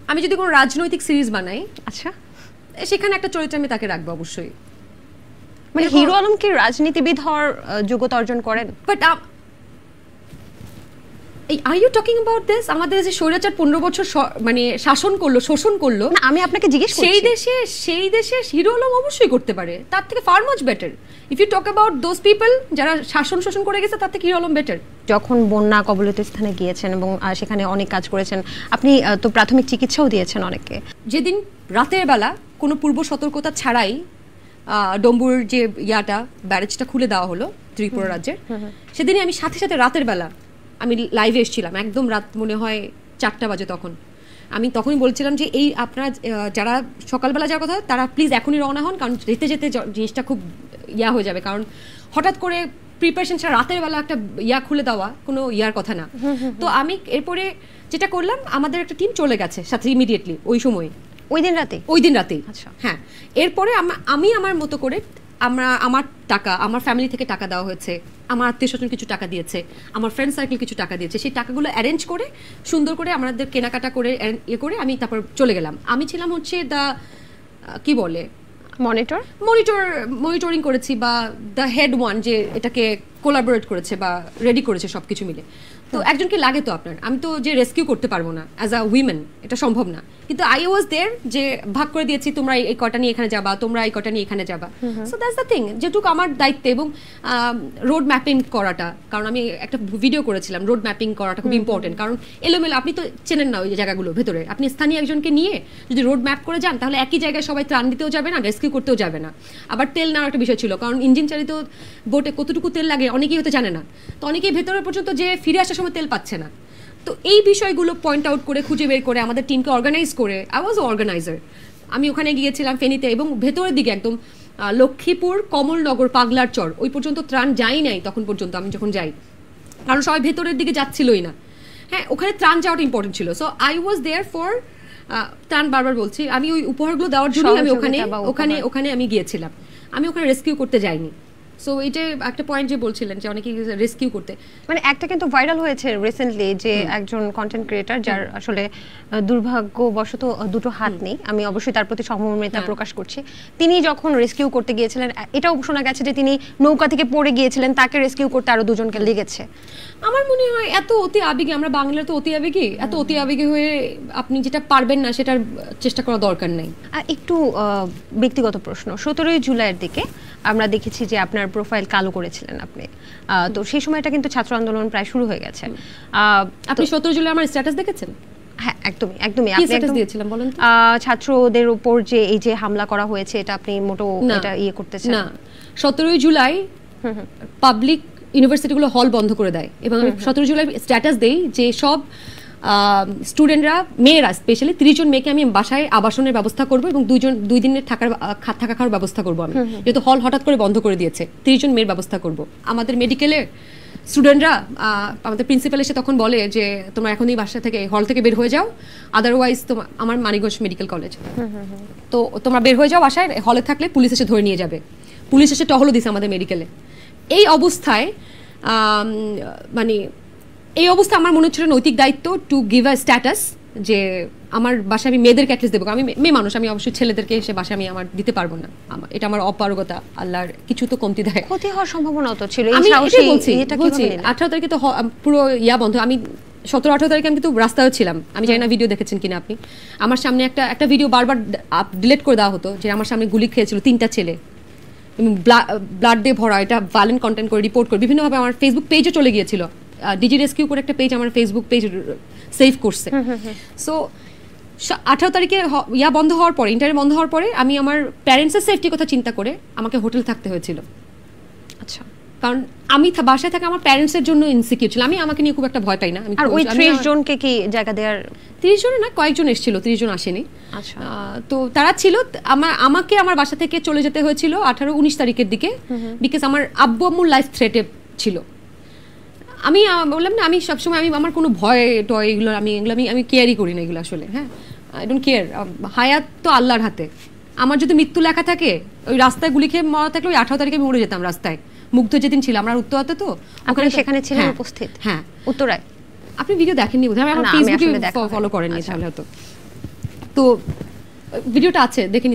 আমি যদি কোনো রাজনৈতিক সিরিজ বানাই, আচ্ছা, সেখানে একটা চরিত্র আমি তাকে রাখবো অবশ্যই। মানে হিরো আলম কি রাজনীতিবিদ হওয়ার যোগ্যতা অর্জন করেন? But are you talking about this? আমাদের যে স্বৈরাচার 15 বছর মানে শাসন করলো, শোষণ করলো, না আমি আপনাকে জিজ্ঞেস করছি। সেই দেশে হিরো আলম অবশ্যই করতে পারে, তার থেকে far much better. If you talk about those people যারা শোষণ করে গেছে, তার থেকে হিরো আলম বেটার। যখন বন্যা কবলিত স্থানে গিয়েছেন এবং সেখানে অনেক কাজ করেছেন, আপনি তো প্রাথমিক চিকিৎসাও দিয়েছেন অনেককে। যেদিন রাতের বেলা কোনো পূর্ব সতর্কতা ছাড়াই ডম্বুর যে ব্যারেজটা খুলে দেওয়া হলো ত্রিপুরা রাজ্যের, সেদিনই আমি সাথে সাথে রাতের বেলা আমি লাইভে এসেছিলাম, একদম রাত মনে হয় 4টা বাজে তখন। আমি তখনই বলছিলাম যে এই আপনারা যারা সকালবেলা যাওয়ার কথা, তারা প্লিজ এখনই রওনা হন, কারণ যেতে যেতে জিনিসটা খুব হয়ে যাবে। কারণ হঠাৎ করে প্রিপারেশন ছাড়া রাতের বেলা একটা খুলে দেওয়া কোনো কথা না। তো আমি এরপরে যেটা করলাম, আমাদের একটা টিম চলে গেছে সাথে ইমিডিয়েটলি ওই সময়, ওই দিন রাতেই। আচ্ছা, হ্যাঁ। এরপরে আমি আমার মতো করে আমার টাকা, আমার ফ্যামিলি থেকে টাকা দেওয়া হয়েছে, আমার আত্মীয় স্বজন কিছু টাকা দিয়েছে, আমার ফ্রেন্ড সার্কেল কিছু টাকা দিয়েছে। সেই টাকাগুলো অ্যারেঞ্জ করে সুন্দর করে আমাদের কেনাকাটা করে করে আমি তারপর চলে গেলাম। আমি ছিলাম হচ্ছে কি বলে মনিটরিং করেছি, বা দ্য হেড ওয়ান যে এটাকে কোলাবোরেট করেছে বা রেডি করেছে সবকিছু মিলে। তো একজনকে লাগে তো আপনার, আমি তো যে রেস্কিউ করতে পারবো না অ্যাজ আ উইমেন, এটা সম্ভব না। কিন্তু আই ওয়াজ দেয়ার, যে ভাগ করে দিয়েছি, তোমরা এই কটা নিয়ে এখানে যাবা, তোমরা এই কটা নিয়ে এখানে যাবা। সো দ্যাটস দ্য থিং, যেটুকু আমার দায়িত্ব। এবং রোড ম্যাপিং করাটা, কারণ আমি একটা ভিডিও করেছিলাম, রোড ম্যাপিং করাটা খুব ইম্পর্টেন্ট। কারণ এলোমেলো, আপনি তো চেনেন না ওই জায়গাগুলো ভেতরে, আপনি স্থানীয় একজনকে নিয়ে যদি রোড ম্যাপ করে যান, তাহলে একই জায়গায় সবাই ত্রাণ দিতেও যাবে না, রেস্কিউ করতেও যাবে না। আবার তেল নেওয়ার একটা বিষয় ছিল, কারণ ইঞ্জিন চালিত বোটে কতটুকু তেল লাগে অনেকেই হয়তো জানে না। তো অনেকেই ভেতরে পর্যন্ত যে ফিরে আসার সময় তেল পাচ্ছে না। তো এই বিষয়গুলো পয়েন্ট আউট করে, খুঁজে বের করে, আমাদের টিমকে অর্গানাইজ করে, আই ওয়াজ অর্গানাইজার। আমি ওখানে গিয়েছিলাম ফেনীতে, এবং ভেতরের দিকে একদম লক্ষ্মীপুর, কমলনগর, পাগলার চর, ওই পর্যন্ত ত্রাণ যাই নাই তখন পর্যন্ত, আমি যখন যাই, কারণ সবাই ভেতরের দিকে যাচ্ছিলই না। হ্যাঁ, ওখানে ত্রাণ যাওয়াটা ইম্পর্টেন্ট ছিল। So I was there for ত্রাণ। বারবার বলছি, আমি ওই উপহারগুলো দেওয়ার জন্য আমি ওখানে আমি গিয়েছিলাম, আমি ওখানে রেস্কিউ করতে যাইনি। সো এইটা একটা পয়েন্ট যে বলছিলেন যে অনেকে রেস্কিউ করতে, মানে একটা কিন্তু ভাইরাল হয়েছে রিসেন্টলি, যে একজন কন্টেন্ট ক্রিয়েটর যার আসলে দুর্ভাগ্যবশত দুটো হাত নেই, আমি অবশ্যই তার প্রতি সহমর্মিতা প্রকাশ করছি। তিনি যখন রেস্কিউ করতে গিয়েছিলেন, এটাও শোনা গেছে যে তিনি নৌকা থেকে পড়ে গিয়েছিলেন, তাকে রেস্কিউ করতে আরো দুজনকে লেগেছে। আমার মনে হয় এত অতি আবেগী, আমরা বাংলার তো অতি আবেগী, এত অতি আবেগী হয়ে আপনি যেটা পারবেন না সেটার চেষ্টা করা দরকার নেই। একটু ব্যক্তিগত প্রশ্ন, 17ই জুলাইয়ের দিকে আমরা দেখেছি যে আপনার প্রোফাইল কালো করেছিলেন আপনি, তো সেই সময়টা কিন্তু ছাত্র আন্দোলন প্রায় শুরু হয়ে গেছে। আপনি 17 জুলাই আমার স্ট্যাটাস দেখেছেন? হ্যাঁ, একদমই আপনি স্ট্যাটাস দিয়েছিলেন, বলেন তো। ছাত্রদের উপর যে এই যে হামলা করা হয়েছে, এটা আপনি মোটো এটা করতেছেন না? 17 জুলাই পাবলিক ইউনিভার্সিটিগুলো হল বন্ধ করে দেয়, এবং আমি 17 জুলাই স্ট্যাটাস দেই যে সব স্টুডেন্টরা, মেয়েরা স্পেশালি 30 জন মেয়েকে আমি বাসায় আবাসনের ব্যবস্থা করব, এবং 2 দিনের থাকা খাওয়ার ব্যবস্থা করব। আমি যেহেতু হল হঠাৎ করে বন্ধ করে দিয়েছে, 30 জন মেয়ের ব্যবস্থা করব। আমাদের মেডিকেলের স্টুডেন্টরা, আমাদের প্রিন্সিপাল এসে তখন বলে যে তোমরা এখনই বাসা থেকে, হল থেকে বের হয়ে যাও, আদারওয়াইজ আমার মানিকগঞ্জ মেডিকেল কলেজ, তো তোমরা বের হয়ে যাও বাসায়, হলে থাকলে পুলিশ এসে ধরে নিয়ে যাবে। পুলিশ এসে টহলও দিছে আমাদের মেডিকেলে। এই অবস্থায় এই অবস্থা আমার মনে হচ্ছিল নৈতিক দায়িত্ব টু গিভ আ স্ট্যাটাস, যে আমার বাসায় আমি মেয়েদেরকে অ্যাটলিস্ট দেবো। আমি মেয়ে মানুষ, আমি অবশ্যই ছেলেদেরকে এসে বাসায় আমি আমার দিতে পারবো না, এটা আমার অপারগতা, আল্লাহর কিছু তো কমতি দেয়, ক্ষতি হওয়ার সম্ভাবনা তো ছিল। আমি বলছি 18 তারিখে তো পুরো বন্ধ। আমি 17-18 তারিখে আমি কিন্তু রাস্তায় ছিলাম, আমি জানি না ভিডিও দেখেছেন কিনা আপনি। আমার সামনে একটা ভিডিও বারবার ডিলিট করে দেওয়া হতো, যে আমার সামনে গুলি খেয়েছিল 3টা ছেলে, ব্লাড দিয়ে ভরা, এটা ভায়োলেন্ট কন্টেন্ট করে রিপোর্ট করে বিভিন্নভাবে আমার ফেসবুক পেজে চলে গিয়েছিল। ডিজি রেস্কিউ করে একটা পেজ আমার ফেসবুক পেজ সেভ করছে। সো 18 তারিখে বন্ধ হওয়ার পরে, ইন্টারনেট বন্ধ হওয়ার পরে, আমি আমার প্যারেন্টসের সেফটির কথা চিন্তা করে আমাকে হোটেল থাকতে হয়েছিল। আচ্ছা, কারণ আমি বাসায় থাকা আমার প্যারেন্টসের জন্য ইনসিকিউর ছিল। আমি আমাকে নিয়ে খুব একটা ভয় পাই না। আর ওই 30 জনকে কি জায়গা দেওয়ার? 30 জন না, কয়েকজন এসেছিল, 30 জন আসেনি। আচ্ছা, তো তারা ছিল, আমাকে আমার বাসা থেকে চলে যেতে হয়েছিল 18-19 তারিখের দিকে, বিকজ আমার আব্বু আম্মুর লাইফ থ্রেটে ছিল। আমি বললাম না, আমি সবসময় আমার কোনো ভয় টয় এগুলো আমি কেয়ারই করি না এগুলো আসলে। হ্যাঁ, আই ডোন্ট কেয়ার। হায়াত তো আল্লাহর হাতে। আমার যদি মৃত্যু লেখা থাকে, ওই রাস্তায় গুলি খেয়ে মরা থাকলে ওই 18 তারিখে আমি মরে যেতাম রাস্তায়। মুগ্ধ যেদিন ছিল, আমরা উত্তরাতে তো ওখানে, সেখানে ছিলেন উপস্থিত? হ্যাঁ, উত্তরায়। আপনি ভিডিও দেখেননি বোধহয়, আমার না, আমি ফেসবুকে আসলে দেখা ফলো হয়নি। করেননি আচ্ছা। তাহলে হয়তো। তো ভিডিওটা আছে, দেখে নিতে